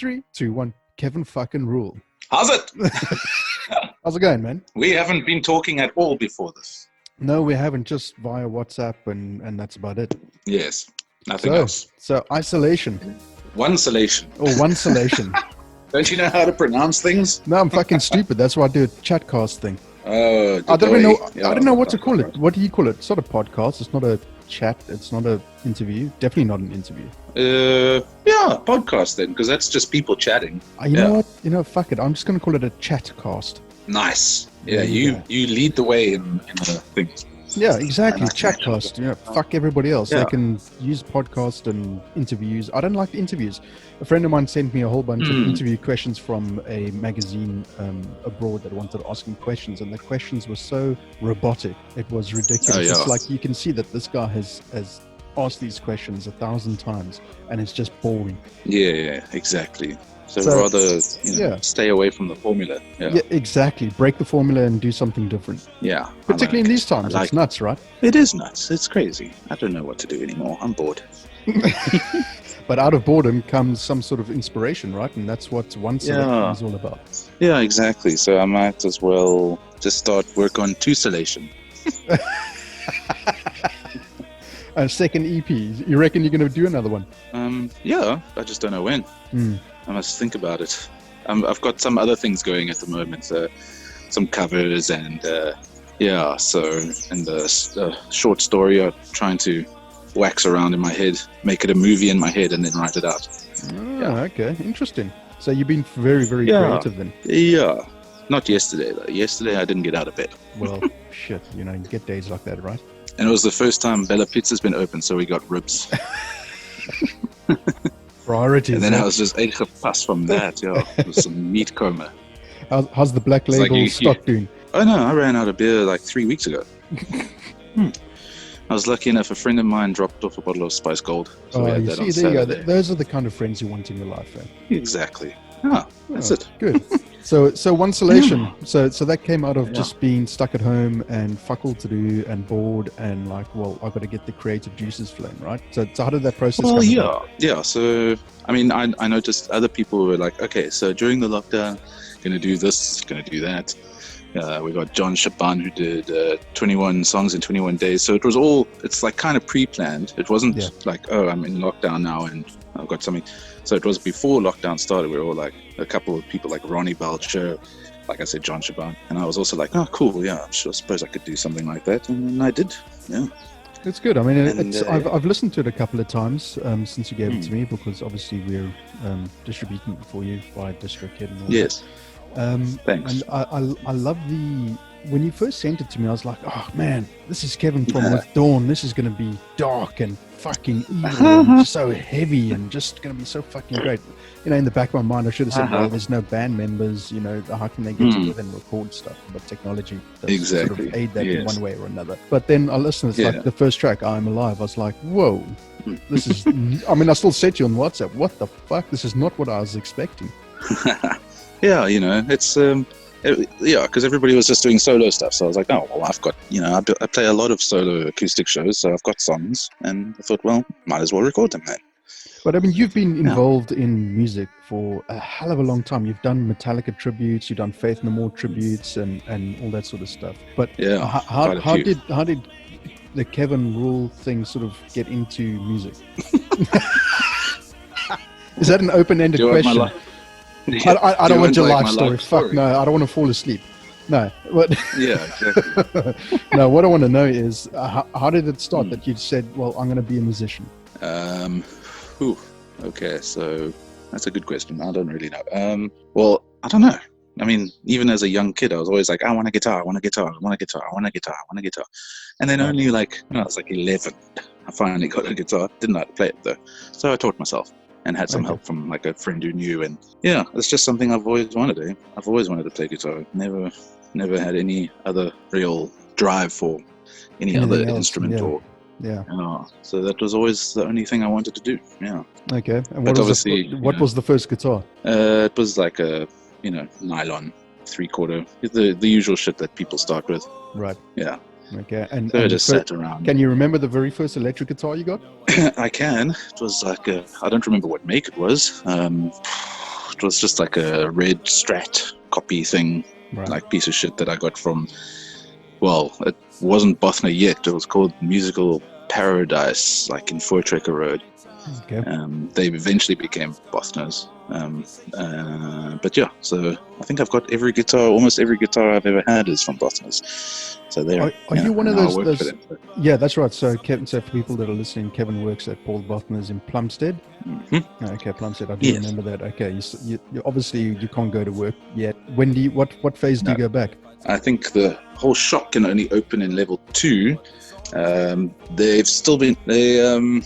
3, 2, 1. Kevin fucking rule. How's it? How's it going, man? We haven't been talking at all before this. No, we haven't, just via WhatsApp, and that's about it. Yes, nothing else. So isolation. One-solation. Or one-solation. Don't you know how to pronounce things? No, I'm fucking stupid. That's why I do a chatcast thing. Oh, I don't know. Yeah, I don't know what to call it. What do you call it? It's not a podcast. It's not a chat. It's not an interview. Definitely not an interview. Yeah, podcast then, because that's just people chatting. You know what? Fuck it. I'm just going to call it a chatcast. Nice. Yeah, you lead the way in the things. Yeah, exactly. Chatcast. Fuck everybody else. Yeah. They can use podcast and interviews. I don't like interviews. A friend of mine sent me a whole bunch of interview questions from a magazine abroad that wanted to ask him questions, and the questions were so robotic. It was ridiculous. Oh, yeah. It's like you can see that this guy has asked these questions 1,000 times, and it's just boring. Yeah, exactly. So rather, stay away from the formula. Yeah, exactly. Break the formula and do something different. Yeah. Particularly in these times. It's nuts, right? It is nuts. It's crazy. I don't know what to do anymore. I'm bored. But out of boredom comes some sort of inspiration, right? And that's what one selection is all about. Yeah, exactly. So I might as well just start work on two-solation. A second EP. You reckon you're going to do another one? Yeah, I just don't know when. I must think about it. I've got some other things going at the moment, some covers and the short story I'm trying to wax around in my head, make it a movie in my head and then write it out. Okay, interesting. So you've been very, very creative then? Yeah, not yesterday though. Yesterday I didn't get out of bed. Well, shit, you get days like that, right? And it was the first time Bella Pizza's been open, so we got ribs. Priorities. And then I was just uitgepas from that, with some meat coma. How's the Black Label stock doing? Oh no, I ran out of beer like 3 weeks ago. I was lucky enough, a friend of mine dropped off a bottle of Spice Gold. So you see, there you go. Those are the kind of friends you want in your life, eh? Exactly. That's it. Good. So one solution. So that came out of just being stuck at home and fuck all to do and bored and like, well, I've got to get the creative juices flowing, right? So how did that process come about? Yeah. So, I mean, I noticed other people were like, okay, so during the lockdown, going to do this, going to do that. We got John Shaban who did 21 songs in 21 days. So it's like kind of pre-planned. It wasn't like, oh, I'm in lockdown now and I've got something. So it was before lockdown started. We were all like a couple of people like Ronnie Belcher, like I said, John Shaban. And I was also like, oh, cool. Yeah, I suppose I could do something like that. And I did. Yeah. It's good. I mean, I've listened to it a couple of times since you gave it to me, because obviously we're distributing it for you by DistroKid and all Yes. Thanks. And I love when you first sent it to me, I was like, oh man, this is Kevin from With Dawn. This is going to be dark and fucking evil and so heavy and just going to be so fucking great. In the back of my mind, I should have said, well, there's no band members, how can they get together and record stuff? But technology does sort of aid that in one way or another. But then I listened, it's like the first track, I'm Alive. I was like, whoa, this is, I still said to you on WhatsApp, what the fuck? This is not what I was expecting. Yeah, it's because everybody was just doing solo stuff. So I was like, oh, well, I've got, I play a lot of solo acoustic shows, so I've got songs, and I thought, well, might as well record them then. But you've been involved in music for a hell of a long time. You've done Metallica tributes, you've done Faith No More tributes, and all that sort of stuff. But how did the Kevin Rule thing sort of get into music? Is that an open-ended question? I don't want your life story. Fuck no, I don't want to fall asleep. No. Yeah, exactly. No, what I want to know is how did it start that you said, well, I'm going to be a musician? Okay, so that's a good question. I don't really know. Well, I don't know. I mean, even as a young kid, I was always like, I want a guitar, I want a guitar, I want a guitar, I want a guitar, I want a guitar. And then only I was like 11, I finally got a guitar. Didn't know how to play it though. So I taught myself and had some help from like a friend who knew. And yeah, it's just something I've always wanted to do. I've always wanted to play guitar. Never had any other real drive for any other instrument so that was always the only thing I wanted to do. Yeah. Okay. And what was the first guitar? It was like a nylon 3/4, the usual shit that people start with. Right. Yeah. Okay. And I just sat around. Can you remember the very first electric guitar you got? I can. It was like I don't remember what make it was. it was just like a red Strat copy thing, Right. like piece of shit that I got from, well, it wasn't Bothner yet. It was called Musical Paradise, like in Voortrekker Road. Okay. They eventually became Bothners. But yeah, so I think I've got almost every guitar I've ever had is from Bothners. So there. Are you one of those? Them, so. Yeah, that's right. So Kevin, so for people that are listening, Kevin works at Paul Bothner's in Plumstead. Mm-hmm. Okay, Plumstead. I do remember that. Okay, you obviously you can't go to work yet. When do you? What phase do you go back? I think the whole shop can only open in level 2. They've still been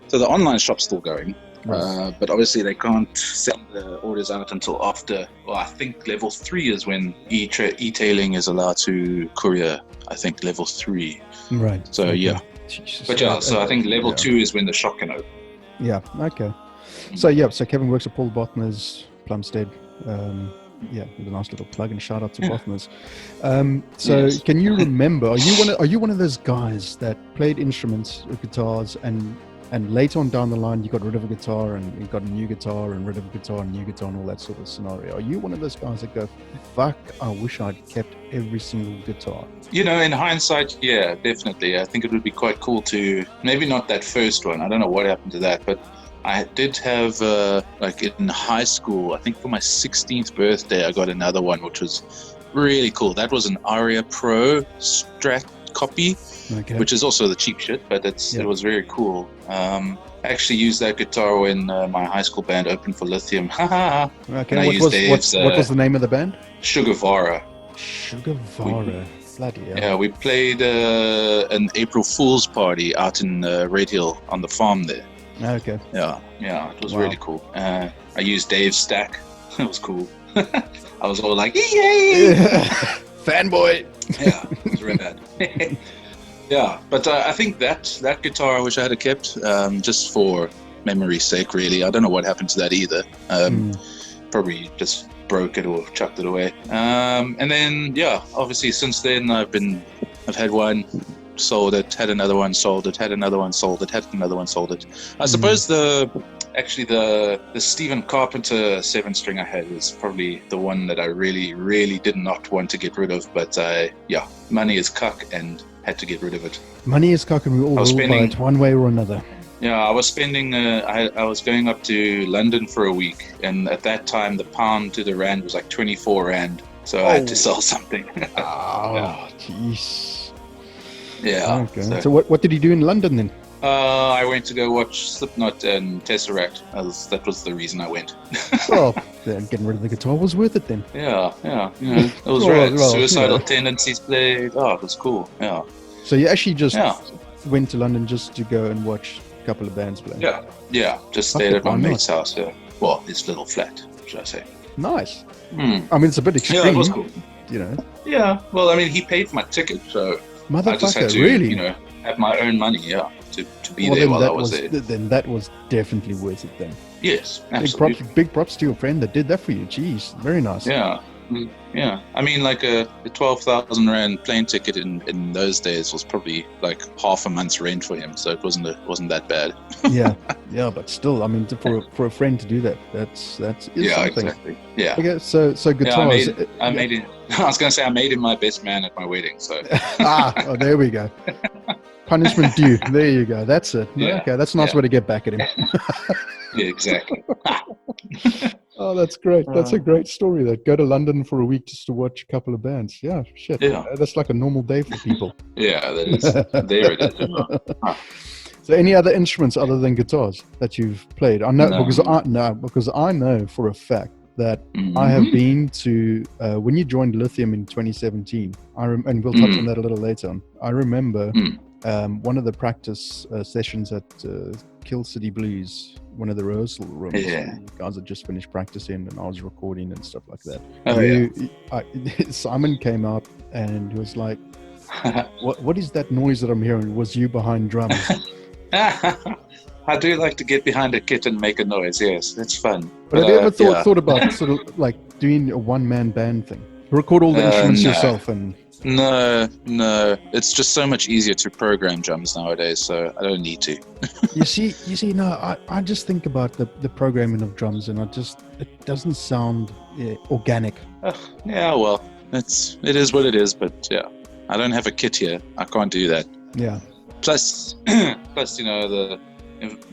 so the online shop's still going, right. But obviously they can't send the orders out until after. Well, I think level 3 is when e-tailing is allowed to courier. I think level 3. Right. So okay. Yeah. Jesus. But yeah, so I think level 2 is when the shop can open. Yeah. Okay. So so Kevin works at Paul Bothner's, Plumstead. Yeah, with a nice little plug and shout out to Bothner's. Yes. Can you remember? Are you one of those guys that played instruments, guitars, and later on down the line you got rid of a guitar and you got a new guitar and rid of a guitar and new guitar and all that sort of scenario? Are you one of those guys that go, "Fuck, I wish I'd kept every single guitar"? In hindsight, yeah, definitely. I think it would be quite cool to maybe not that first one. I don't know what happened to that, but I did have, like in high school, I think for my 16th birthday, I got another one, which was really cool. That was an Aria Pro Strat copy, which is also the cheap shit, but it was very cool. I actually used that guitar when my high school band opened for Lithium. Okay, what was the name of the band? Sugarvara. Sugarvara. Bloody hell. Yeah, we played an April Fool's party out in Red Hill on the farm there. Okay. Yeah, it was really cool. I used Dave's stack. It was cool. I was all like, yay! Fanboy! Yeah, it was really bad. Yeah, but I think that guitar I wish I had kept, just for memory's sake, really. I don't know what happened to that either. Probably just broke it or chucked it away. And then, obviously since then I've had one, sold it, had another one, sold it, had another one, sold it, had another one, sold it. I suppose the Stephen Carpenter 7-string I had is probably the one that I really, really did not want to get rid of, but money is cuck and had to get rid of it. Money is cuck and we all rule by it one way or another. Yeah, I was spending, I was going up to London for a week, and at that time the pound to the rand was like 24 rand, so I had to sell something. Jeez. Yeah. Okay. So what did you do in London then? I went to go watch Slipknot and Tesseract. That was the reason I went. Well, then getting rid of the guitar was worth it then. Yeah. It was rad. Suicidal Tendencies played. Oh, it was cool. Yeah. So you actually just went to London just to go and watch a couple of bands play? Yeah. Just stayed at my mate's house. Yeah. Well, his little flat, should I say. Nice. I mean, it's a bit extreme. Yeah, it was cool. Yeah. Well, I mean, he paid for my ticket, so motherfucker, I just had to, really? Have my own money, to be there while I was there. Then that was definitely worth it then. Yes, absolutely. Big props to your friend that did that for you. Jeez, very nice. Yeah. I mean, like a 12,000 rand plane ticket in those days was probably like half a month's rent for him, so it wasn't that bad. yeah, but still, I mean, for a friend to do that, that's something. Exactly. Yeah. Okay, so guitars. I made it. I was going to say I made him my best man at my wedding. So. There we go. Punishment due. There you go. That's it. Yeah. Okay, that's a nice way to get back at him. Yeah, exactly. Oh, that's great. That's a great story. That go to London for a week just to watch a couple of bands. Yeah, shit. Yeah. That's like a normal day for people. Yeah, that is. There it is. So, any other instruments other than guitars that you've played? I know because I know for a fact that I have been to when you joined Lithium in 2017. And we'll touch on that a little later on. I remember one of the practice sessions at Kill City Blues, one of the rehearsal rooms. Yeah. You guys had just finished practicing and I was recording and stuff like that. Simon came out and he was like, what is that noise that I'm hearing? Was you behind drums? I do like to get behind a kit and make a noise, yes. It's fun. But have you ever thought about sort of like doing a one-man band thing? Record all the instruments yourself and... No, it's just so much easier to program drums nowadays, so I don't need to. You see, no, I just think about the programming of drums, and it doesn't sound organic. Yeah, well, it is what it is, but yeah, I don't have a kit here. I can't do that. Yeah. Plus,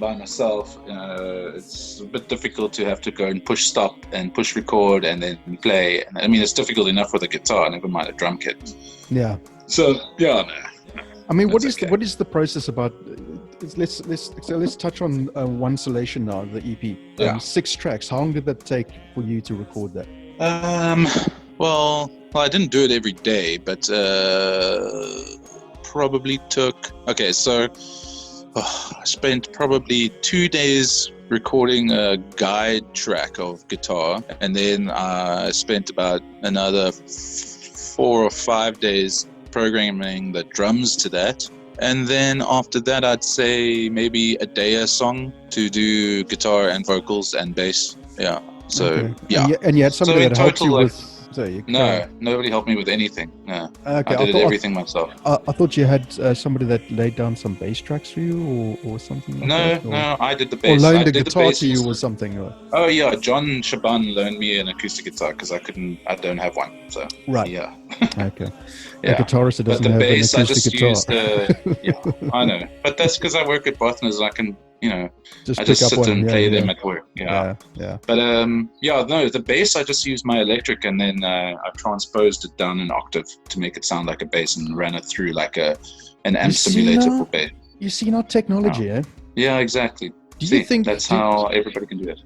by myself, it's a bit difficult to have to go and push stop and push record and then play. I mean, it's difficult enough with a guitar, never mind a drum kit. Yeah. So yeah, no. I mean, what is the process about? Let's touch on One Salvation now, the EP. Yeah. 6 tracks. How long did that take for you to record that? Well, I didn't do it every day, but probably took. Okay, so I spent probably 2 days recording a guide track of guitar, and then I spent about another 4 or 5 days programming the drums to that. And then after that, I'd say maybe a day a song to do guitar and vocals and bass. Yeah. So, okay. yeah. And you had somebody that helped you with... No, nobody helped me with anything. No. Okay, I did everything myself. I thought you had somebody that laid down some bass tracks for you or something like that. No, I did the bass. Or loaned the guitar to you or something. Oh, yeah. John Shaban loaned me an acoustic guitar because I don't have one. So, right. Yeah. Okay. Yeah. A guitarist that doesn't have bass, an acoustic guitar. Yeah, I know. But that's because I work at Bothners and I can, just I just sit and play them at work. Yeah. But the bass I just used my electric and then I transposed it down an octave to make it sound like a bass and ran it through like an amp simulator for bass. You see, not technology, eh? Yeah, exactly. You think that's how everybody can do it?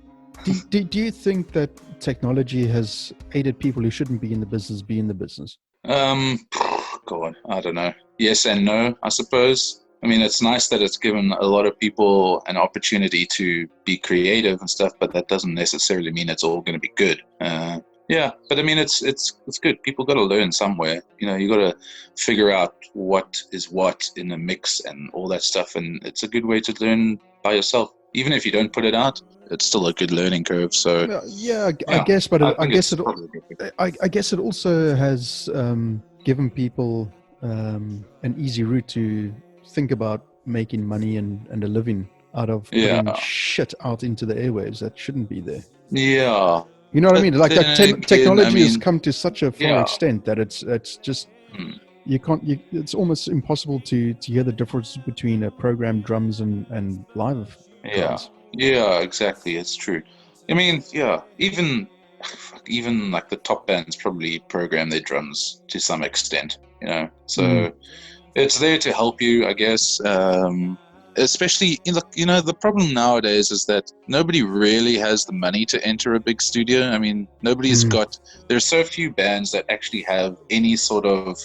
Do you think that technology has aided people who shouldn't be in the business be in the business? God, I don't know. Yes and no, I suppose. I mean, it's nice that it's given a lot of people an opportunity to be creative and stuff, but that doesn't necessarily mean it's all going to be good. Yeah, but I mean, it's good. People got to learn somewhere. You got to figure out what is what in the mix and all that stuff, and it's a good way to learn by yourself. Even if you don't put it out, it's still a good learning curve. So I guess, but I guess it also has given people an easy route to think about making money and a living out of putting shit out into the airwaves that shouldn't be there. Yeah. You know what I mean? Like technology has come to such a far extent that it's just you can't. It's almost impossible to hear the difference between a programmed drums and live drums. Yeah, exactly. It's true. I mean, even like the top bands probably program their drums to some extent. So it's there to help you, I guess. Especially, the problem nowadays is that nobody really has the money to enter a big studio. I mean, there's so few bands that actually have any sort of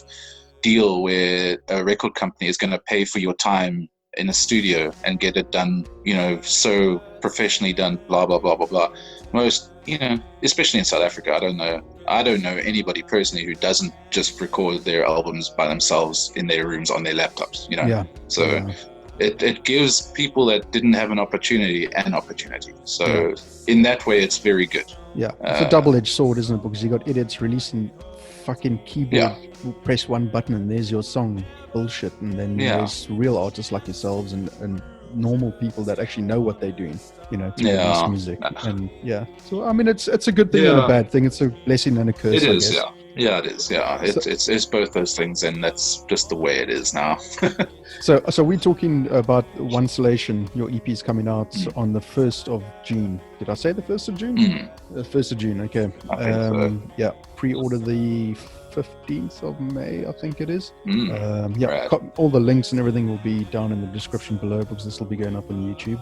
deal where a record company is going to pay for your time in a studio and get it done, so professionally done, blah, blah, blah, blah, blah. Most, especially in South Africa, I don't know anybody personally who doesn't just record their albums by themselves in their rooms on their laptops, It gives people that didn't have an opportunity an opportunity. So in that way, it's very good. Yeah, it's a double-edged sword, isn't it? Because you got idiots releasing fucking keyboard, press one button and there's your song bullshit. And then there's real artists like yourselves and normal people that actually know what they're doing, to release music. And so I mean, it's a good thing and a bad thing. It's a blessing and a curse. It is, I guess. Yeah, it is. Yeah, it's both those things, and that's just the way it is now. So we're talking about One Salvation. Your EP is coming out on the 1st of June. Did I say the 1st of June? The 1st of June. Okay. I think so. Yeah. Pre-order the 15th of May, I think it is. Right. All the links and everything will be down in the description below because this will be going up on YouTube.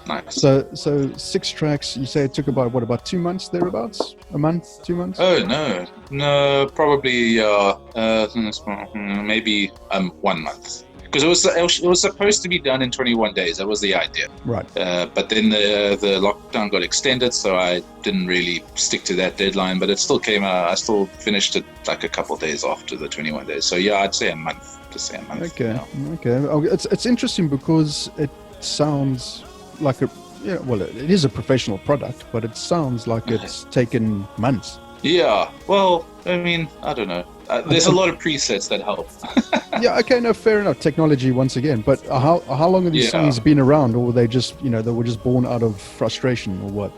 Nice. So 6 tracks. You say it took about 2 months thereabouts? A month, 2 months? Oh no, probably maybe 1 month. Because it was supposed to be done in 21 days. That was the idea. Right. But then the lockdown got extended, so I didn't really stick to that deadline. But it still came out. I still finished it like a couple of days after the 21 days. So I'd say a month. Okay. Okay. It's interesting because it sounds like it is a professional product, but it sounds like it's taken months. Yeah, well, I mean, I don't know. There's a lot of presets that help. Yeah, okay, no, fair enough. Technology once again, but how long have these songs been around, or were they just they were just born out of frustration, or what?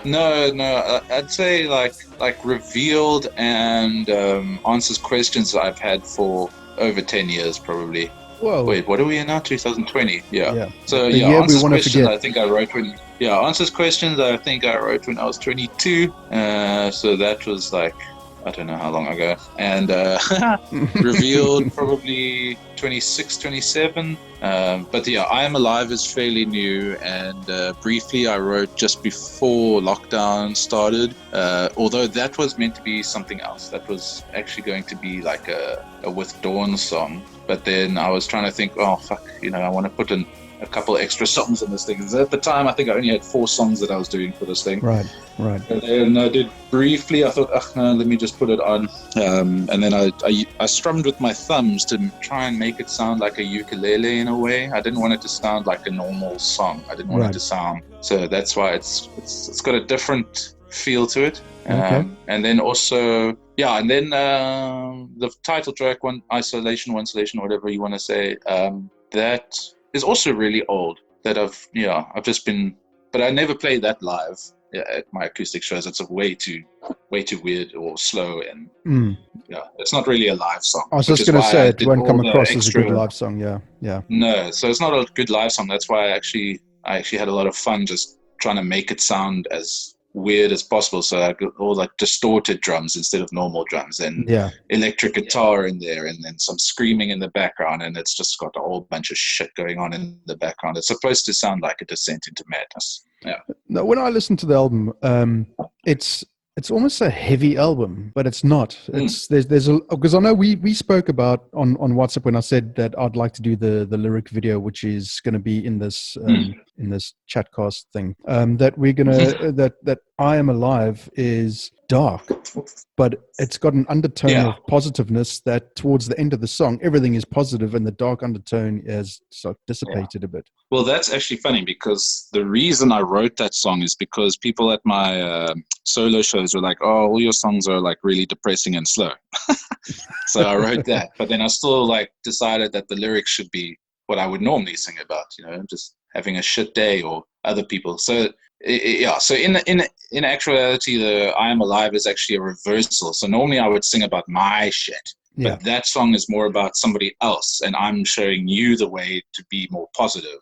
No, I'd say like Revealed and Answers Questions I've had for over 10 years probably. Whoa. Wait, what are we in now? 2020. Yeah. So the year Answers we want to Questions forget. I think I wrote when Answers Questions I think I wrote when I was 22. So that was like, I don't know how long ago. And Revealed probably 26, 27. But yeah, I Am Alive is fairly new, and briefly I wrote just before lockdown started, although that was meant to be something else. That was actually going to be like a With Dawn song, but then I was trying to think, oh fuck, I want to put in a couple extra songs in this thing. Because at the time, I think I only had 4 songs that I was doing for this thing. Right. And then I did briefly. I thought, no, let me just put it on. And then I strummed with my thumbs to try and make it sound like a ukulele in a way. I didn't want it to sound like a normal song. I didn't want it to sound. So that's why it's got a different feel to it. Okay. And then also, and then the title track, Isolation, whatever you want to say, that is also really old. That I've just been, but I never played that live at my acoustic shows. It's way too weird or slow, and it's not really a live song. I was just going to say it won't come across as a good live song. Yeah. No, so it's not a good live song. That's why I actually had a lot of fun just trying to make it sound as weird as possible. So I got all like distorted drums instead of normal drums, and electric guitar in there, and then some screaming in the background, and it's just got a whole bunch of shit going on in the background. It's supposed to sound like a descent into madness. Yeah. Now, when I listen to the album, it's almost a heavy album, but it's not. It's there's a, because I know we spoke about on WhatsApp when I said that I'd like to do the lyric video, which is going to be in this chatcast thing. That we're gonna that I Am Alive is dark, but it's got an undertone of positiveness that towards the end of the song everything is positive, and the dark undertone is sort of dissipated a bit. Well, that's actually funny, because the reason I wrote that song is because people at my solo shows were like, oh, all your songs are like really depressing and slow. So I wrote that, but then I still like decided that the lyrics should be what I would normally sing about, just having a shit day or other people. So so in actuality, the I Am Alive is actually a reversal. So normally I would sing about my shit, but that song is more about somebody else, and I'm showing you the way to be more positive.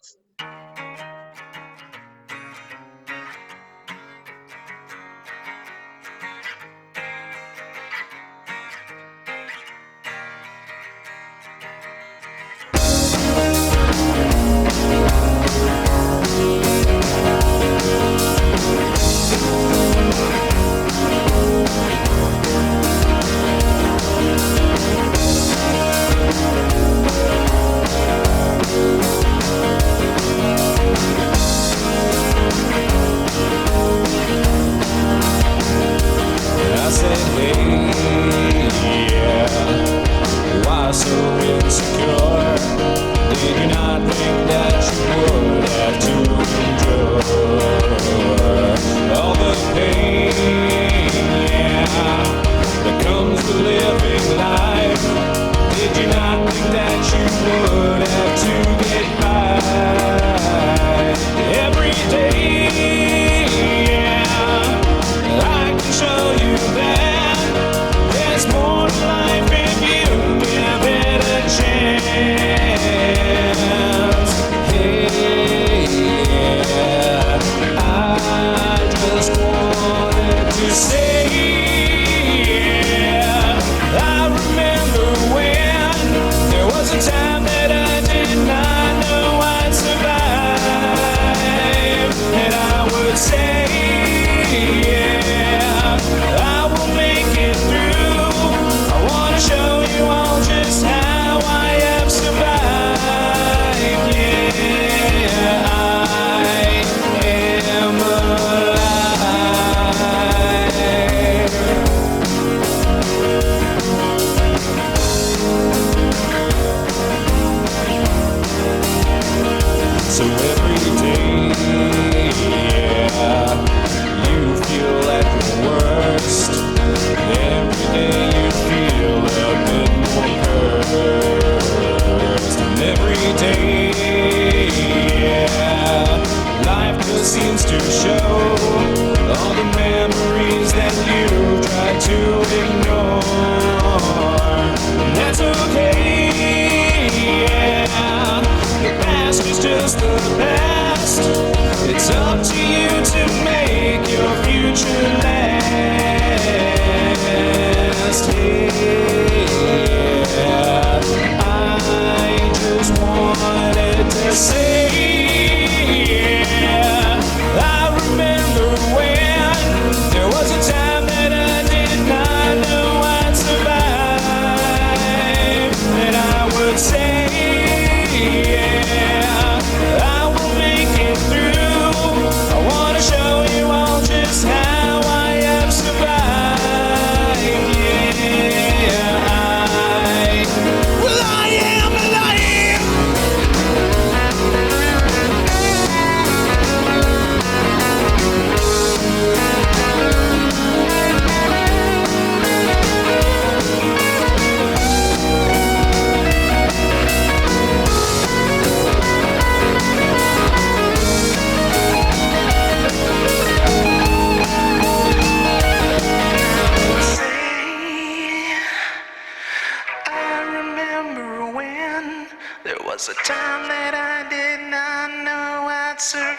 was a time that I did not know I'd survive.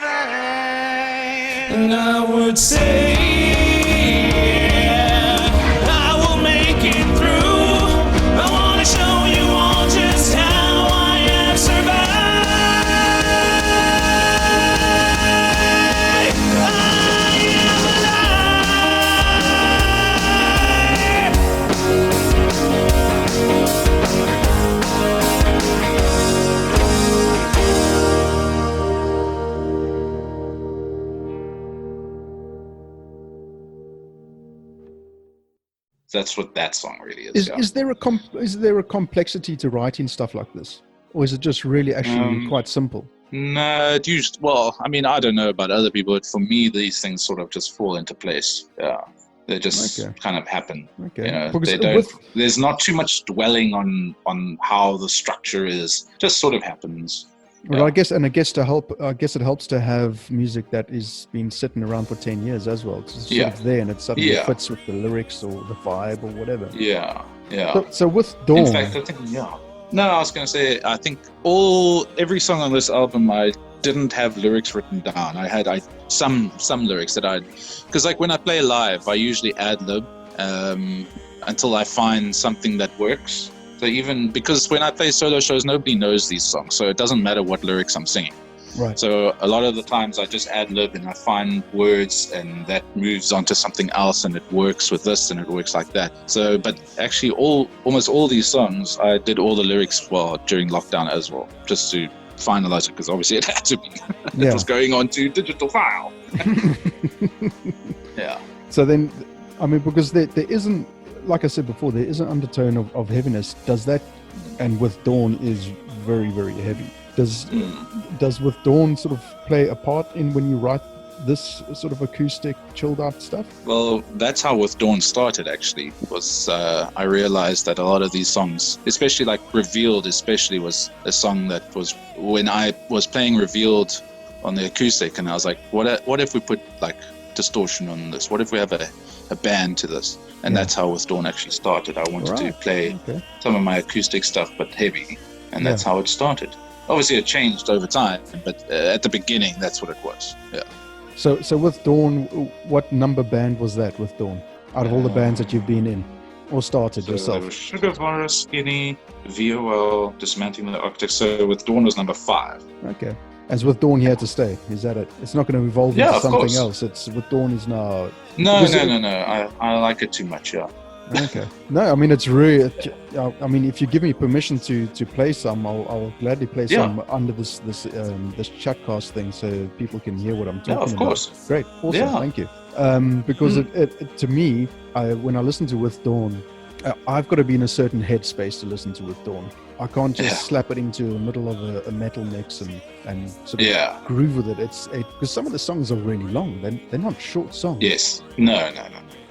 And I would say, yeah, I will make it through. I want to show you all just how I have survived. I am That's what that song really is. Is there a complexity to writing stuff like this, or is it just really actually quite simple? No, it used, well, I mean, I don't know about other people, but for me, these things sort of just fall into place. Yeah, they just kind of happen. Okay. You know, Because they don't. There's not too much dwelling on how the structure is. Just sort of happens. Well, yeah. I guess it helps to have music that is been sitting around for 10 years as well. It's sort of there, and it suddenly fits with the lyrics or the vibe or whatever. Yeah, yeah. So with Dawn, in fact, I think No, I was going to say, I think every song on this album, I didn't have lyrics written down. I had some lyrics that because like when I play live, I usually ad-lib until I find something that works. So even because when I play solo shows, nobody knows these songs, so it doesn't matter what lyrics I'm singing. Right. So a lot of the times I just ad-lib and I find words, and that moves on to something else, and it works with this and it works like that. So, but actually almost all these songs, I did all the lyrics during lockdown as well, just to finalize it, because obviously it had to be. It was going on to digital file. Yeah. So then, I mean, because there isn't, like I said before, there is an undertone of heaviness. Does that, and with Dawn is very, very heavy. Does with Dawn sort of play a part in when you write this sort of acoustic, chilled out stuff? Well, that's how With Dawn started, actually. Was I realized that a lot of these songs, especially like Revealed, especially was a song that was when I was playing Revealed on the acoustic, and I was like, what if we put like distortion on this? What if we have a band to this? And that's how With Dawn actually started. I wanted to play some of my acoustic stuff, but heavy, and that's how it started. Obviously, it changed over time, but at the beginning, that's what it was. Yeah. So with Dawn, what number band was that with Dawn? Out of all the bands that you've been in or started yourself? There was Sugar Virus, Skinny, VOL, Dismantling the Architects. So with Dawn was number 5. Okay. As with Dawn here to stay, is that it? It's not going to evolve into something else. It's with Dawn is now. No. I like it too much. Yeah. Okay. No, I mean it's really. I mean, if you give me permission to play some, I'll gladly play some under this chatcast thing, so people can hear what I'm talking about. Yeah, of course. Great. Awesome. Thank you. Because it to me, when I listen to With Dawn, I've got to be in a certain headspace to listen to With Dawn. I can't just slap it into the middle of a metal mix and sort of groove with it. Because some of the songs are really long. They're not short songs. Yes. No.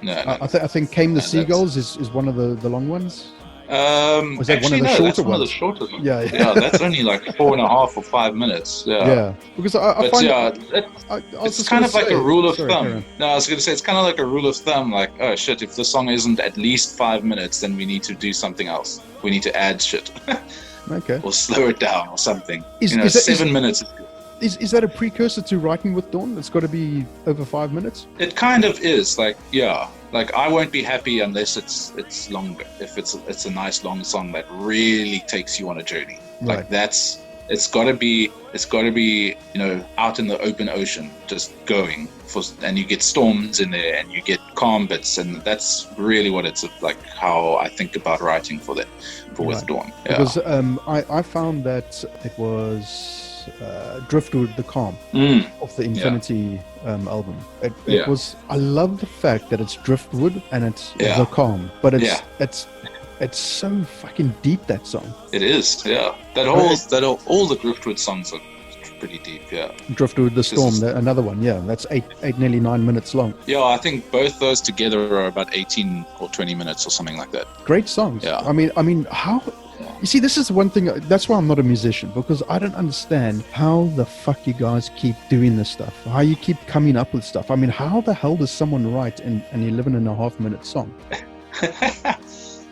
I think Came the Seagulls is one of the long ones. Was that actually, one of the shorter that's ones? One of the shorter ones. Yeah. That's only like 4.5 or 5 minutes. Yeah. Because I find it's kind of like a rule of thumb. No, I was going to say it's kind of like a rule of thumb. Like, oh shit, if the song isn't at least 5 minutes, then we need to do something else. We need to add shit. Okay. Or slow it down or something. 7 minutes. Is that a precursor to writing With Dawn? It's got to be over 5 minutes? It kind of is. Like I won't be happy unless it's longer. If it's a nice long song that really takes you on a journey. Like it's got to be out in the open ocean, just going and you get storms in there and you get calm bits, and that's really what it's like. How I think about writing for With Dawn. Yeah. Because I found that it was Driftwood the Calm of the Infinity album. It was. I love the fact that it's Driftwood and it's the Calm, but it's so fucking deep, that song. It is. Yeah. All the Driftwood songs are pretty deep. Yeah. Driftwood the Storm, another one. Yeah, that's 8 nearly 9 minutes long. Yeah, I think both those together are about 18 or 20 minutes or something like that. Great songs. Yeah. I mean how. You see, this is one thing, that's why I'm not a musician, because I don't understand how the fuck you guys keep doing this stuff, how you keep coming up with stuff. I mean, how the hell does someone write an 11.5 minute song?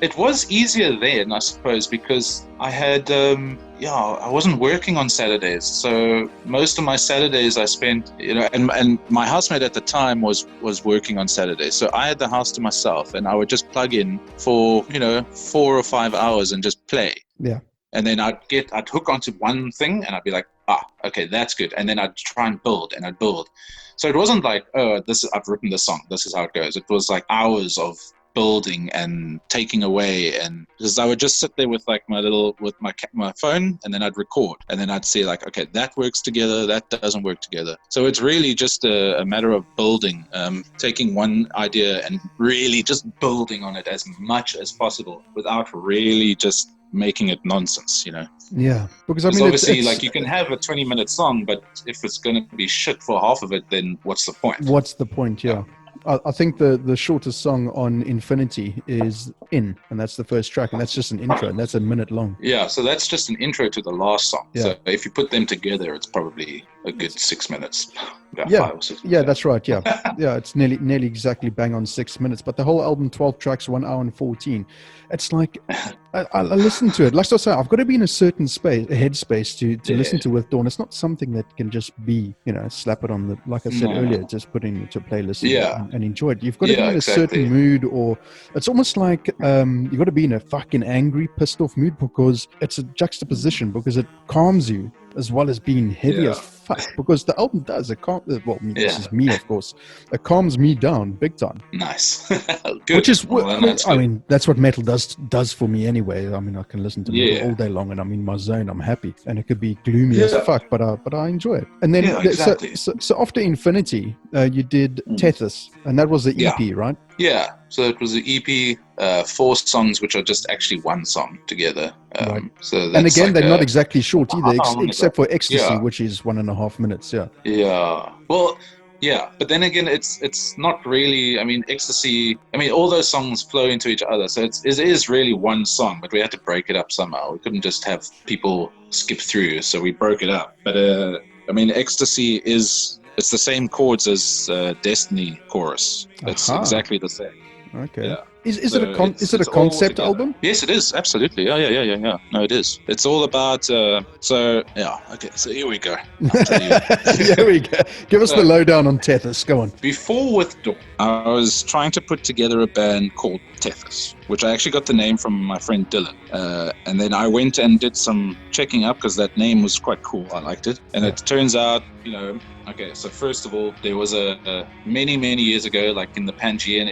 It was easier then, I suppose, because I had, I wasn't working on Saturdays. So most of my Saturdays I spent, and my housemate at the time was working on Saturdays. So I had the house to myself, and I would just plug in for, 4 or 5 hours and just play. Yeah. And then I'd hook onto one thing and I'd be like, okay, that's good. And then I'd try and build and I'd build. So it wasn't like, I've written this song, this is how it goes. It was like hours of building and taking away, and because I would just sit there with like my phone, and then I'd record, and then I'd see like, okay, that works together, that doesn't work together. So it's really just a matter of building, taking one idea and really just building on it as much as possible without really just making it nonsense, Yeah, because I mean, obviously, like, you can have a 20-minute song, but if it's going to be shit for half of it, then what's the point? What's the point? Yeah. I think the shortest song on Infinity is In, and that's the first track, and that's just an intro, and that's a minute long. Yeah, so that's just an intro to the last song. Yeah. So if you put them together, it's probably a good 6 minutes. About Yeah, 5 or 6 minutes. Yeah, that's right. Yeah, yeah, it's nearly exactly bang on 6 minutes. But the whole album, 12 tracks, 1 hour and 14. It's like I listen to it. Like I say, I've got to be in a certain headspace to listen to With Dawn. It's not something that can just be, slap it on the, like I said earlier, just put it into a playlist and enjoy it. You've got to be in a certain mood, or it's almost like you've got to be in a fucking angry, pissed off mood, because it's a juxtaposition, because it calms you as well as being heavy as fuck, because the album does this is me, of course, it calms me down big time. Nice. Good. Which is I mean that's what metal does for me anyway. I mean, I can listen to metal all day long and I'm in my zone, I'm happy, and it could be gloomy as fuck, but I enjoy it. And then exactly. so after Infinity, you did Tethys, and that was the EP, right? Yeah, so it was the EP, 4 songs, which are just actually one song together. Right. So that's, and again, like, they're not exactly short either, except for Ecstasy, Yeah. which is 1.5 minutes. Yeah. Yeah. Well, yeah, but then again, it's not really. I mean, Ecstasy. I mean, all those songs flow into each other, so it is really one song. But we had to break it up somehow. We couldn't just have people skip through, so we broke it up. But I mean, Ecstasy it's the same chords as Destiny Chorus. It's exactly the same. Okay. Yeah. Is it a concept album? Yes, it is. Absolutely. Yeah. No, it is. It's all about. Okay. So here we go. I'll tell you. Here we go. Give us the lowdown on Tethys. Go on. Before With Dawn, I was trying to put together a band called Tethys, which I actually got the name from my friend Dylan. And then I went and did some checking up because that name was quite cool. I liked it. And it turns out, okay, so first of all, there was a many years ago, like in the Pangean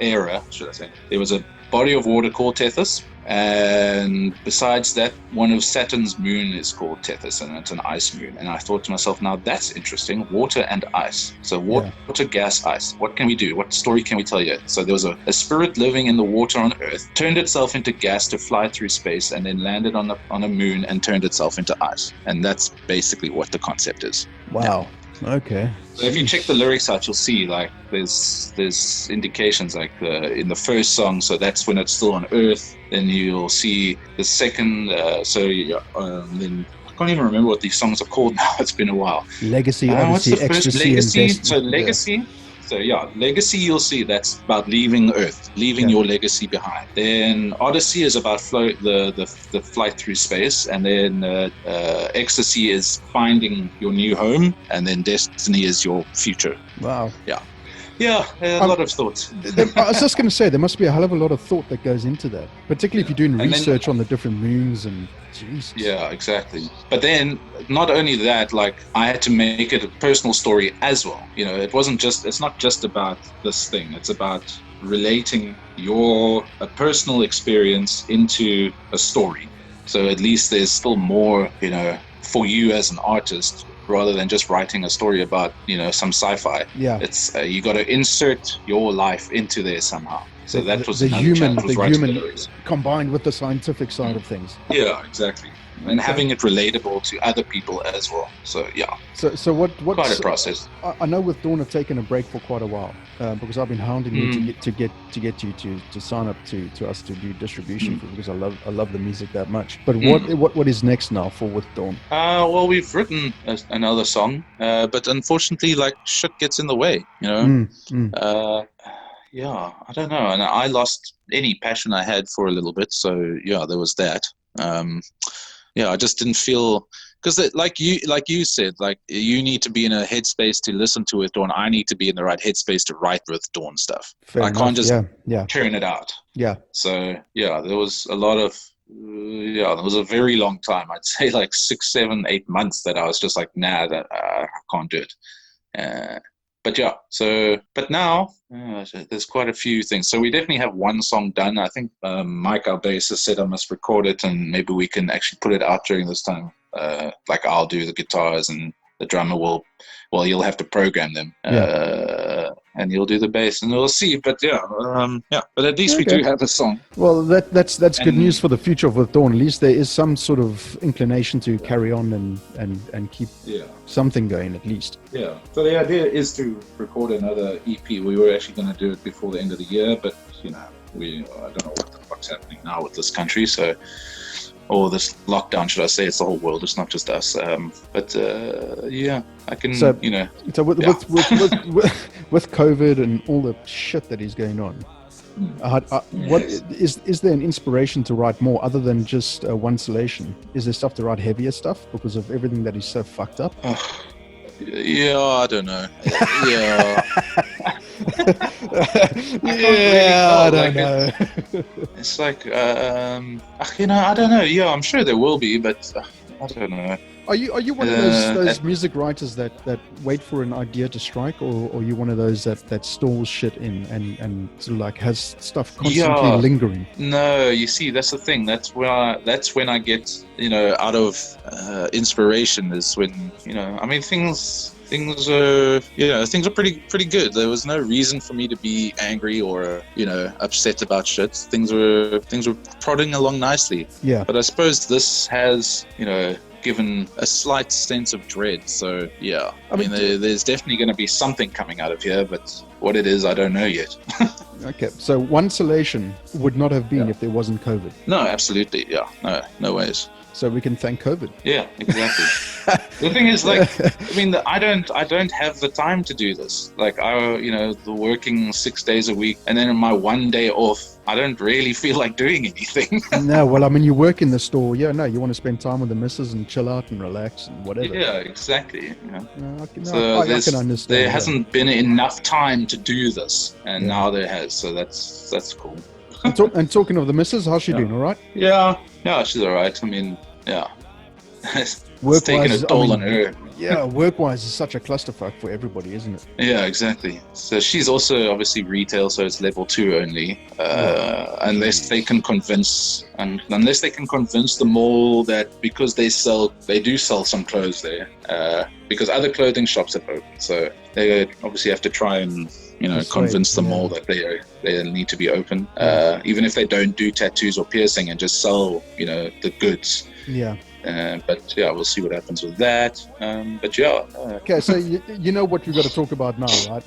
era, should I say, there was a body of water called Tethys, and besides that, one of Saturn's moon is called Tethys, and it's an ice moon. And I thought to myself, now that's interesting, water and ice. So water, gas, ice. What can we do? What story can we tell you? So there was a spirit living in the water on Earth, turned itself into gas to fly through space, and then landed on a moon and turned itself into ice. And that's basically what the concept is. Wow. Yeah. Okay. So if you check the lyrics out, you'll see like there's indications like in the first song, so that's when it's still on Earth. Then you'll see the second, then I can't even remember what these songs are called now. It's been a while. Legacy, what's the first? Ecstasy, Legacy. and So Legacy. Yeah. So Legacy, you'll see that's about leaving Earth, leaving your legacy behind. Then Odyssey is about the flight through space, and then Ecstasy is finding your new home, and then Destiny is your future. Wow. Yeah, a lot of thoughts. I was just going to say, there must be a hell of a lot of thought that goes into that, particularly if you're doing research on the different moons and Jesus. Yeah, exactly. But then, not only that, like, I had to make it a personal story as well. It's not just about this thing. It's about relating a personal experience into a story. So at least there's still more, for you as an artist, rather than just writing a story about, some sci-fi. Yeah. It's you got to insert your life into there somehow. So that was the human lyrics combined with the scientific side of things. Yeah, exactly. And having it relatable to other people as well. So yeah. So what? Quite a process. I know With Dawn have taken a break for quite a while because I've been hounding you to get you to sign up to us to do distribution because I love the music that much. But what is next now for With Dawn? Well, we've written another song, but unfortunately, like, shit gets in the way. yeah, I don't know. And I lost any passion I had for a little bit. So yeah, there was that. Yeah, I just didn't feel, because like you said, like you need to be in a headspace to listen to with Dawn. I need to be in the right headspace to write with Dawn stuff. Fair I enough. can't just Yeah. turn it out. Yeah. So yeah, there was a lot of yeah, there was a very long time. I'd say like 6, 7, 8 months that I was just like, nah, that I can't do it. But yeah, so but now there's quite a few things. So we definitely have one song done. I think Mike, our bassist, said I must record it, and maybe we can actually put it out during this time. Like I'll do the guitars, and the drummer will, well, you'll have to program them, and you'll do the bass, and we'll see. But yeah, but at least we do have a song. Well, that's good news for the future of With Dawn. At least there is some sort of inclination to carry on and keep something going at least. Yeah. So the idea is to record another EP. We were actually going to do it before the end of the year, but I don't know what the fuck's happening now with this country. So, or this lockdown, should I say? It's the whole world. It's not just us. But I can. So with COVID and all the shit that is going on, what is there an inspiration to write more other than just one selection? Is there stuff to write heavier stuff because of everything that is so fucked up? Yeah, I don't know. Yeah. I don't know. It's like, I don't know. Yeah, I'm sure there will be, but I don't know. Are you one of those music writers that wait for an idea to strike, or are you one of those that stalls shit in and sort of like has stuff constantly lingering? No, you see, that's the thing. That's when I get out of inspiration, is when I mean things are pretty good. There was no reason for me to be angry or upset about shit. Things were prodding along nicely. Yeah. But I suppose this has given a slight sense of dread. So yeah, I mean there's definitely going to be something coming out of here, but what it is, I don't know yet. Okay, so one selection would not have been if there wasn't COVID. No, absolutely, yeah, no ways. So we can thank COVID. Yeah, exactly. The thing is, like, I mean, I don't have the time to do this. Like, the working 6 days a week, and then on my one day off, I don't really feel like doing anything. No, well, I mean, you work in the store. Yeah, no, you want to spend time with the missus and chill out and relax and whatever. Yeah, exactly. I can understand. There hasn't been enough time to do this, and now there has. So that's cool. And talking of the missus, how's she doing? All right? Yeah, she's all right. I mean, yeah. It's taking a toll on her. Yeah, work-wise is such a clusterfuck for everybody, isn't it? Yeah, exactly. So she's also obviously retail, so it's level 2 only. Unless they can convince the mall that because they do sell some clothes there, because other clothing shops have opened. So they obviously have to try and convince the mall that they need to be open, even if they don't do tattoos or piercing and just sell the goods. Yeah. But yeah, we'll see what happens with that. But yeah. Okay, so you know what we've got to talk about now, right?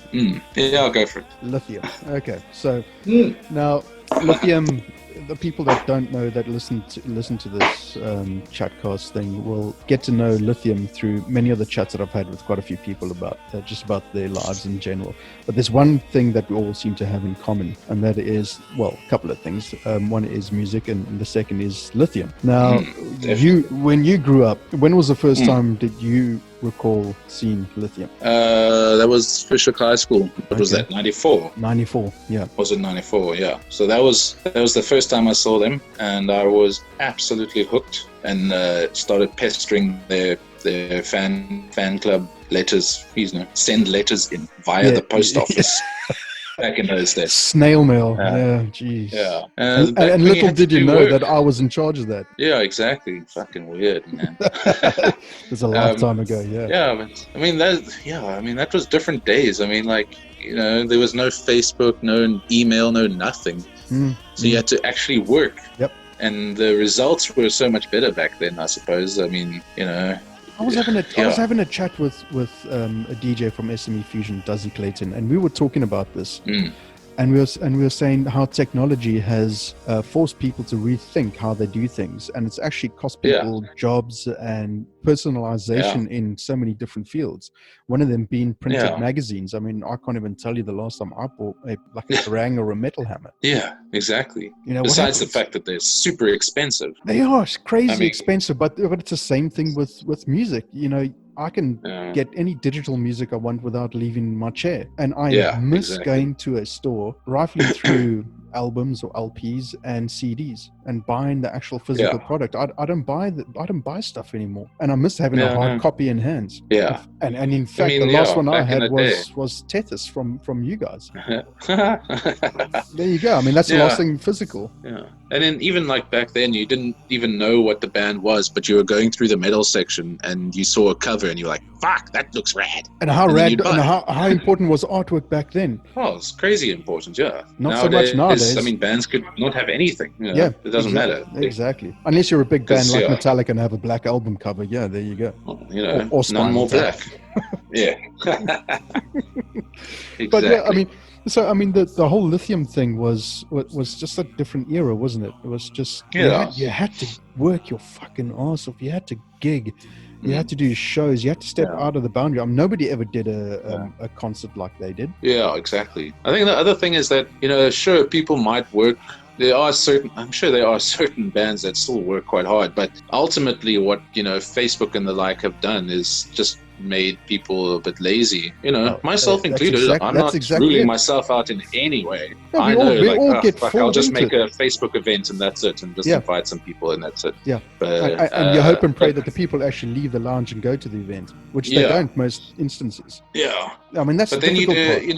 Yeah, I'll go for it. Lithium. Okay, so now Lithium. The people that don't know, that listen to this chatcast thing, will get to know Lithium through many of the chats that I've had with quite a few people about just about their lives in general. But there's one thing that we all seem to have in common, and that is, well, a couple of things. One is music, and the second is Lithium. Now, when you grew up, when was the first time did you recall seeing Lithium? That was Fishhook High School. What was that? 94. 94. Yeah. Was it 94? Yeah. So that was the first time I saw them, and I was absolutely hooked, and started pestering their fan club letters. Send letters in via the post office. Back in those days. Snail mail. Yeah, jeez. Yeah. And little did you know that I was in charge of that. Yeah, exactly. Fucking weird, man. It was a lifetime ago, yeah. Yeah, but I mean that was different days. I mean, like, there was no Facebook, no email, no nothing. So you had to actually work. Yep. And the results were so much better back then, I suppose. I mean, I was having a chat with a DJ from SME Fusion, Duzzy Clayton, and we were talking about this. And we were saying how technology has forced people to rethink how they do things, and it's actually cost people jobs and personalization in so many different fields. One of them being printed magazines. I mean, I can't even tell you the last time I bought a kerrang or a metal hammer. Yeah, exactly. You know, besides the fact that they're super expensive. They are crazy expensive, but it's the same thing with music. You know, I can get any digital music I want without leaving my chair. And I miss going to a store, rifling through albums or LPs and CDs and buying the actual physical product. I don't buy stuff anymore. And I miss having a hard copy in hands. Yeah. And in fact, the last one I had was Tethys from you guys. There you go. I mean, that's the last thing physical. Yeah. And then even like back then, you didn't even know what the band was, but you were going through the metal section and you saw a cover and you were like, fuck, that looks rad. And how important was artwork back then? Oh, it's crazy important, Not so much nowadays. I mean, bands could not have anything. You know? It doesn't matter. Exactly. Unless you're a big band like Metallica and have a black album cover. Yeah, there you go. Well, you know, or none more black. Yeah. Exactly. But yeah, I mean, so I mean, the whole Lithium thing was just a different era, wasn't it? It was just you had to work your fucking ass off. You had to gig. You had to do shows. You had to step out of the boundary. I mean, nobody ever did a concert like they did. Yeah, exactly. I think the other thing is that, you know, sure, people might work. I'm sure there are certain bands that still work quite hard, but ultimately what, you know, Facebook and the like have done is just made people a bit lazy, you know, myself included. I'm not ruling myself out in any way. No, I know, I'll just make a Facebook event and that's it, and just invite some people and that's it. Yeah, but, and you hope and pray that the people actually leave the lounge and go to the event, which they don't most instances. Yeah, I mean that's. But the then you do, part. you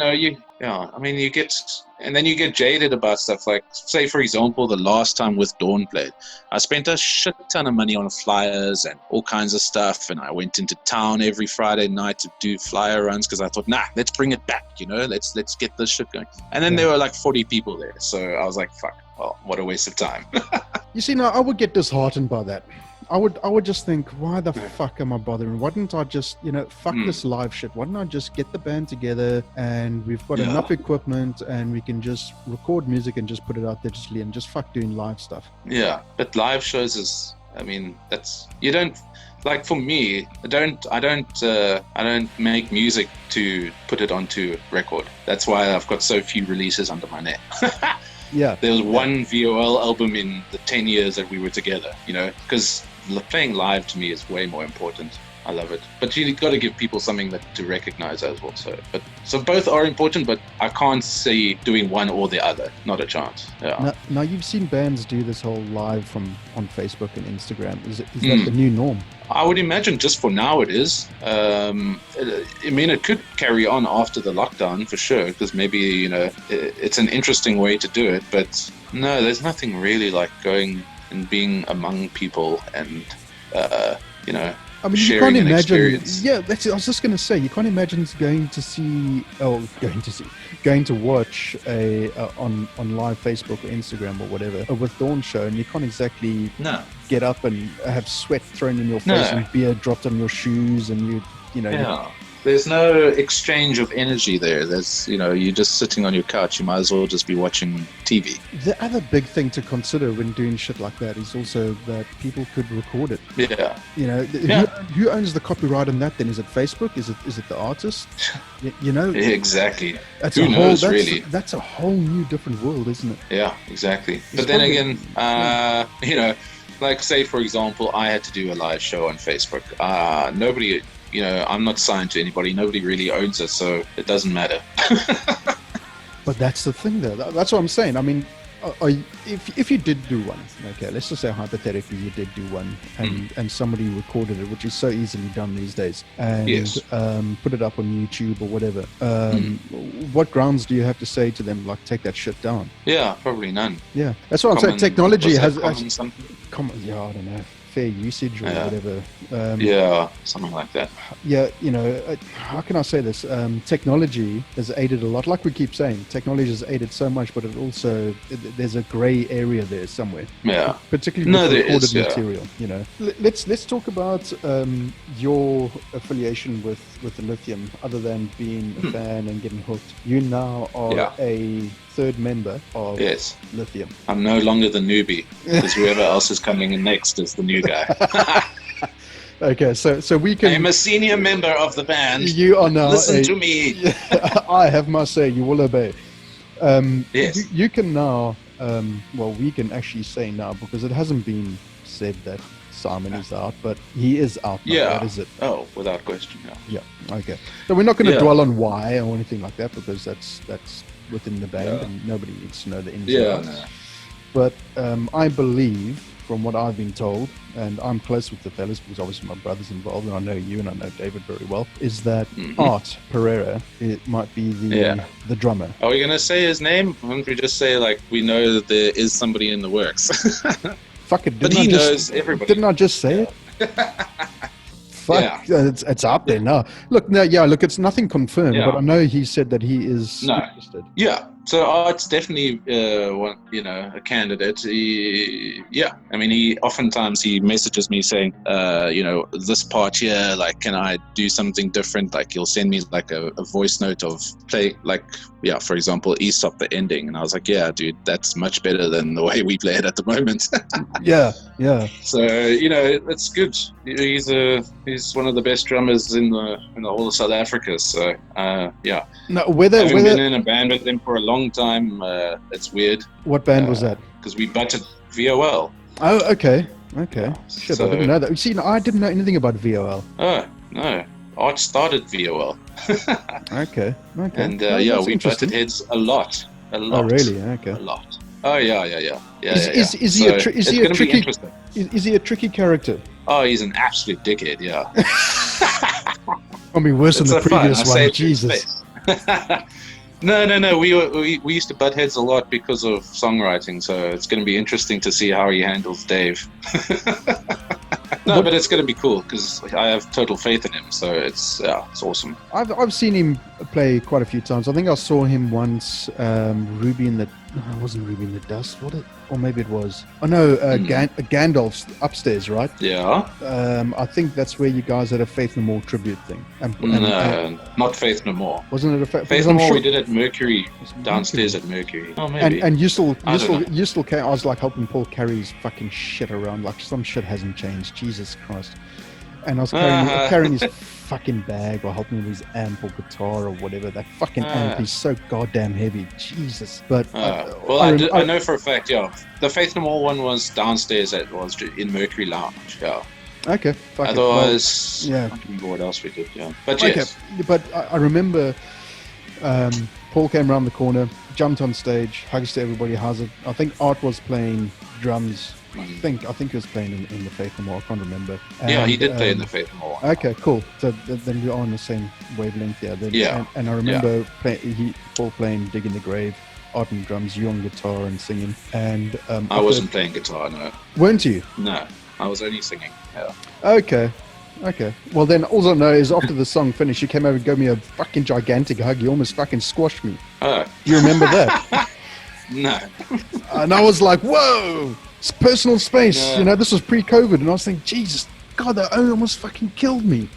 know, I mean you get. And then you get jaded about stuff like, say, for example, the last time With Dawn played, I spent a shit ton of money on flyers and all kinds of stuff. And I went into town every Friday night to do flyer runs because I thought, let's bring it back, you know, let's get this shit going. And then there were like 40 people there. So I was like, fuck, well, what a waste of time. You see, now I would get disheartened by that. I would just think, why the fuck am I bothering? Why didn't I just, you know, fuck this live shit? Why didn't I just get the band together and we've got enough equipment and we can just record music and just put it out digitally and just fuck doing live stuff? Yeah, but live shows is, I mean, that's, you don't, like for me, I don't make music to put it onto record. That's why I've got so few releases under my name. Yeah. There was one VOL album in the 10 years that we were together, you know, because playing live to me is way more important. I love it. But you've got to give people something to recognize as well. So both are important, but I can't see doing one or the other. Not a chance. Yeah. Now you've seen bands do this whole live on Facebook and Instagram. Is that the new norm? I would imagine just for now it is. I mean, it could carry on after the lockdown for sure, because maybe, you know, it's an interesting way to do it. But no, there's nothing really like going and being among people and, you know, I mean, you can't imagine. Yeah, I was just going to say, you can't imagine going to watch on live Facebook or Instagram or whatever a With Dawn show, and you can't exactly get up and have sweat thrown in your face and beer dropped on your shoes, and you know. There's no exchange of energy there. There's, you know, you're just sitting on your couch. You might as well just be watching TV. The other big thing to consider when doing shit like that is also that people could record it. Yeah. You know, who owns the copyright on that then? Is it Facebook? Is it the artist? You know? Yeah, exactly. Who knows, really? That's a whole new different world, isn't it? Yeah, exactly. But then again, you know, like say, for example, I had to do a live show on Facebook. Nobody... You know, I'm not signed to anybody. Nobody really owns it, so it doesn't matter. But that's the thing, though. That's what I'm saying. I mean, if you did do one, okay, let's just say hypothetically you did do one, and somebody recorded it, which is so easily done these days, and put it up on YouTube or whatever. What grounds do you have to say to them, like, take that shit down? Yeah, probably none. Yeah, that's what I'm saying. Technology has something. Yeah, I don't know. Fair usage or whatever. Something like that. Yeah, you know, how can I say this? Technology has aided a lot. Like we keep saying, technology has aided so much, but it also, there's a grey area there somewhere. Yeah. Particularly with recorded material, you know. Let's talk about your affiliation with with the Lithium, other than being a fan and getting hooked. You now are Yeah. a third member of Yes. Lithium. I'm no longer the newbie, because whoever else is coming in next is the new guy. Okay, so we can. I'm a senior member of the band. You are now. Listen to me. I have my say. You will obey. Yes. You can now. Well, we can actually say now, because it hasn't been said that Simon is out, but he is out now. Yeah. What is it? Oh, without question. Yeah. Yeah. Okay. So we're not going to Yeah. dwell on why or anything like that, because that's within the band, Yeah. and nobody needs to know the ins and Yeah. outs. No. But I believe, from what I've been told, and I'm close with the fellas because obviously my brother's involved, and I know you and I know David very well, is that Art Pereira, it might be the drummer. Are we gonna say his name? Why don't we just say like we know that there is somebody in the works? Fuck it, But he knows everybody. Didn't I just say it? Fuck, it's out there now. Look, it's nothing confirmed, Yeah. but I know he said that he is No. interested. Yeah, so Art's definitely a candidate. He oftentimes he messages me saying, this part here, like, can I do something different? Like, he'll send me like a voice note of play, like, for example, Aesop, the ending, and I was like, yeah, dude, that's much better than the way we play it at the moment. Yeah. So it's good. He's one of the best drummers in the whole of South Africa. So yeah. No, Having been in a band with him for a long time, it's weird. What band was that? Because we butted VOL. Oh, okay. Shit, I So- didn't know that. You see, I didn't know anything about VOL. Oh, no. Art started VOL. Okay. And No, that's we interesting. butted heads a lot. Oh, really? Okay. A lot. Oh, yeah. Is he So a it's is he gonna a be tricky? interesting. Is he a tricky character? Oh, he's an absolute dickhead, yeah. I mean, worse than It's the so fun. previous I say one. it to his Jesus. face. No. We used to butt heads a lot because of songwriting, so it's going to be interesting to see how he handles Dave. No, but it's going to be cool because I have total faith in him. So it's awesome. I've seen him play quite a few times. I think I saw him once. Ruby in the. No, it wasn't Ruby in the Dust. Or maybe it was. Oh no, Gandalf's upstairs, right? Yeah. I think that's where you guys had a Faith No More tribute thing. No, not Faith No More. Wasn't it a Faith? Faith No More we did at Mercury, downstairs at Mercury. Oh, maybe. And you still I don't came. I was like helping Paul carry his fucking shit around. Like some shit hasn't changed. Jesus Christ. And I was carrying his fucking bag or helping with his amp or guitar or whatever. That fucking amp is so goddamn heavy. Jesus. But I know for a fact, yeah. The Faith No More one was downstairs. It was in Mercury Lounge. Yeah. Okay. Otherwise, yeah. I don't remember what else we did. Yeah. But Okay. yes. But I remember Paul came around the corner, jumped on stage, hugs to everybody. I think Art was playing drums. I think he was playing in the Faith No More. I can't remember. Yeah, he did play in the Faith No More. Okay, cool. So then we're on the same wavelength. Yeah. And I remember Paul playing "Dig in the Grave," Art on drums, you on guitar and singing. And I wasn't playing guitar, no. Weren't you? No, I was only singing. Yeah. Okay. Well, then all I know is after the song finished, you came over and gave me a fucking gigantic hug. You almost fucking squashed me. Oh. Do you remember that? No. And I was like, whoa, it's personal space. Yeah. This was pre-COVID. And I was thinking, Jesus, God, that almost fucking killed me.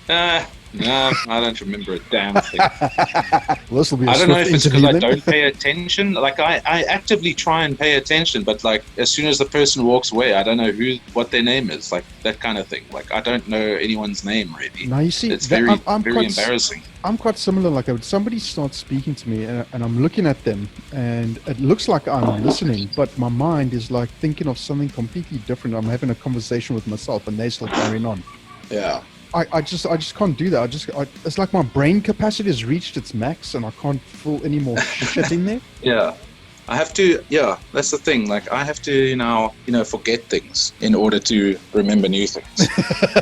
No, I don't remember a damn thing. Well, this will be a I don't know swift if it's because interview I then. don't pay attention. Like I actively try and pay attention, but like as soon as the person walks away, I don't know what their name is. Like that kind of thing. Like I don't know anyone's name really. Now you see, It's very I'm very quite embarrassing. I'm quite similar. Like somebody starts speaking to me, and I'm looking at them, and it looks like I'm listening, but my mind is like thinking of something completely different. I'm having a conversation with myself, and they're still carrying on. Yeah. I just can't do that. It's like my brain capacity has reached its max, and I can't fill any more shit in there. Yeah. I have to, that's the thing. Like I have to now, forget things in order to remember new things.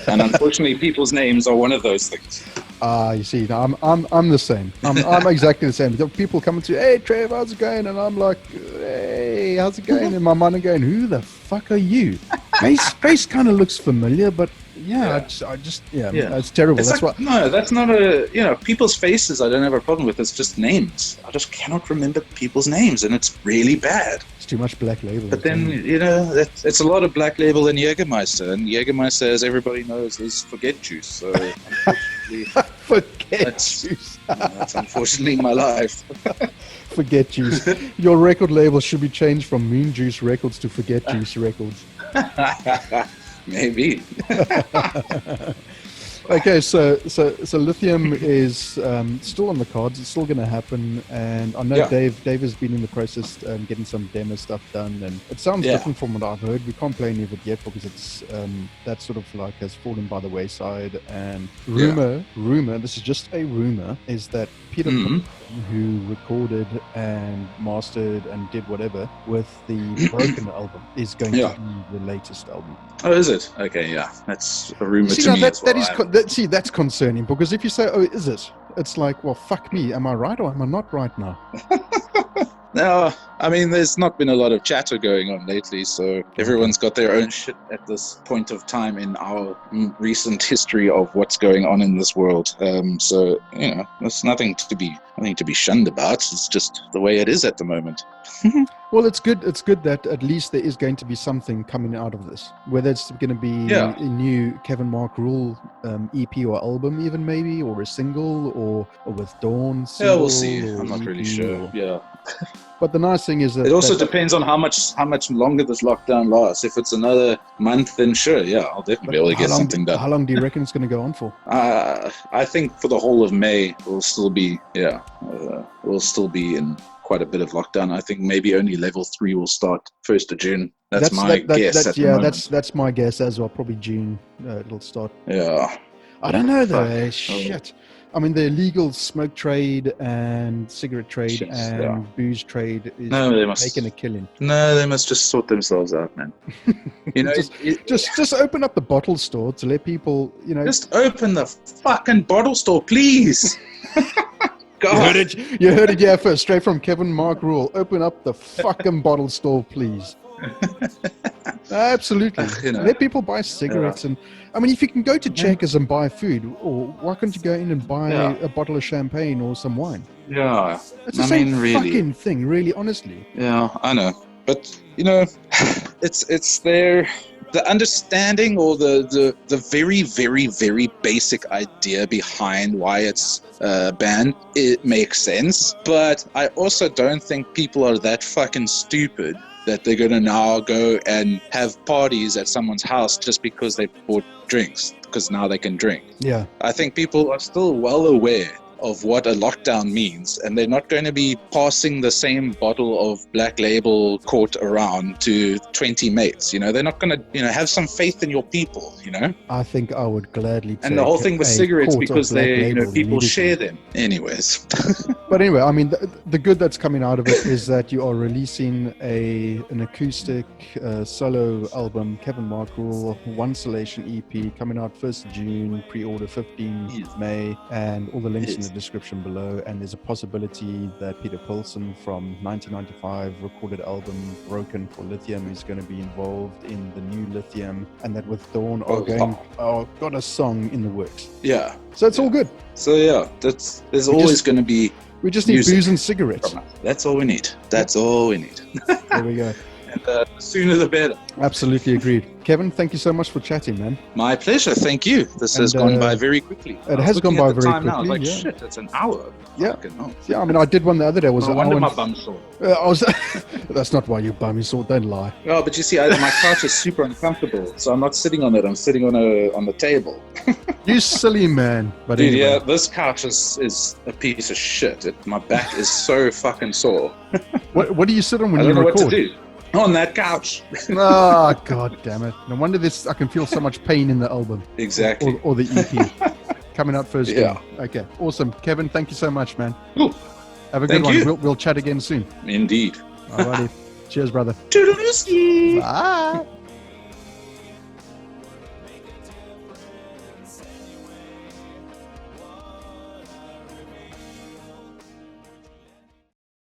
And unfortunately, people's names are one of those things. You see, I'm the same. I'm exactly the same. People coming to, hey Trev, how's it going? And I'm like, hey, how's it going? And my mind are going, who the fuck are you? Face kind of looks familiar, but it's terrible. It's That's like, what. No, that's not people's faces I don't have a problem with. It's just names. I just cannot remember people's names, and it's really bad. It's too much black label. But then, it's a lot of Black Label and Jägermeister. And Jägermeister, as everybody knows, is forget juice. So, unfortunately, Forget Forget That's- juice. That's unfortunately my life. Forget juice. Your record label should be changed from Moon Juice Records to Forget Juice Records. Maybe. Okay, so Lithium is still on the cards. It's still going to happen, and I know Yeah. Dave has been in the process getting some demo stuff done, and it sounds Yeah. different from what I've heard. We can't play any of it yet because it's that sort of like has fallen by the wayside. And rumor, this is just a rumor, is that Peter Mhm. who recorded and mastered and did whatever with the Broken album is going Yeah. to be the latest album. Oh, is it? Okay, yeah. That's a rumor See, to now me that, as well. that is that's concerning, because if you say, "Oh, is it?" It's like, well, fuck me. Am I right or am I not right now? No, I mean, there's not been a lot of chatter going on lately, so everyone's got their own shit at this point of time in our recent history of what's going on in this world. So you know, there's nothing to be shunned about. It's just the way it is at the moment. Well, it's good. It's good that at least there is going to be something coming out of this. Whether it's going to be Yeah. a new Kevin Mark Rule EP or album, even maybe, or a single, or with Dawn. Yeah, we'll single see. or I'm not really EP sure. or- Yeah. But the nice thing is that It also that- depends on how much longer this lockdown lasts. If it's another month, then sure, yeah, I'll definitely be able to get something done. How long do you reckon it's going to go on for? I think for the whole of May, we'll still be in quite a bit of lockdown. I think maybe only level 3 will start 1st of June. That's my guess at the moment. That's my guess as well. Probably June. It'll start. Yeah. I don't know though. Fuck. Shit. I mean, the illegal smoke trade and cigarette trade Jeez, and yeah. booze trade is No, they must. making a killing. No, they must just sort themselves out, man. You know, Just open up the bottle store to let people, just open the fucking bottle store, please. God. You heard it, yeah, first, straight from Kevin Mark Rule. Open up the fucking bottle store, please. Absolutely. Let people buy cigarettes, and I mean, if you can go to Checkers and buy food, or why can't you go in and buy a bottle of champagne or some wine? Yeah. It's the same fucking thing, really, honestly. Yeah, I know. But, it's the understanding or the very, very, very basic idea behind why it's banned, it makes sense. But I also don't think people are that fucking stupid that they're going to now go and have parties at someone's house just because they bought drinks, because now they can drink. Yeah. I think people are still well aware of what a lockdown means, and they're not going to be passing the same bottle of Black Label quart around to 20 mates. They're not going to, have some faith in your people, I think I would gladly take And the whole thing with a cigarettes, quart of because Black they, Label people immediately. share them. Anyways. But anyway, I mean, the good that's coming out of it is that you are releasing an acoustic solo album, Kevin Mark Rule, one Salation EP, coming out 1st June, pre-order 15th May, and all the links in the description below. And there's a possibility that Peter Pilson from 1995 recorded album Broken for Lithium is going to be involved in the new Lithium, and that with Dawn got a song in the works. Yeah. So it's all good. So yeah, there's always going to be. We just need music booze and cigarettes. That's all we need. That's all we need. There we go. And the sooner the better. Absolutely agreed. Kevin, thank you so much for chatting, man. My pleasure. Thank you. This has gone by very quickly. It has gone by very quickly. Now. Like, yeah. shit, it's an hour. Yeah. No. Yeah, I mean, I did one the other day. It was No an wonder hour my and- bum sore. That's not why you bum sore. Don't lie. Oh, but you see, my couch is super uncomfortable, so I'm not sitting on it. I'm sitting on the table. You silly man. But Dude, anyway. yeah, this couch is a piece of shit. My back is so fucking sore. What do you sit on when I you don't know record? what to do. On that couch. Oh, god damn it. No wonder I can feel so much pain in the album. Exactly. Or the EP. Coming out first. Yeah. Okay, awesome. Kevin, thank you so much, man. Cool. Have a good Thank one. you. We'll chat again soon. Indeed. Alrighty. Cheers, brother. Toodaloo-ski. Bye.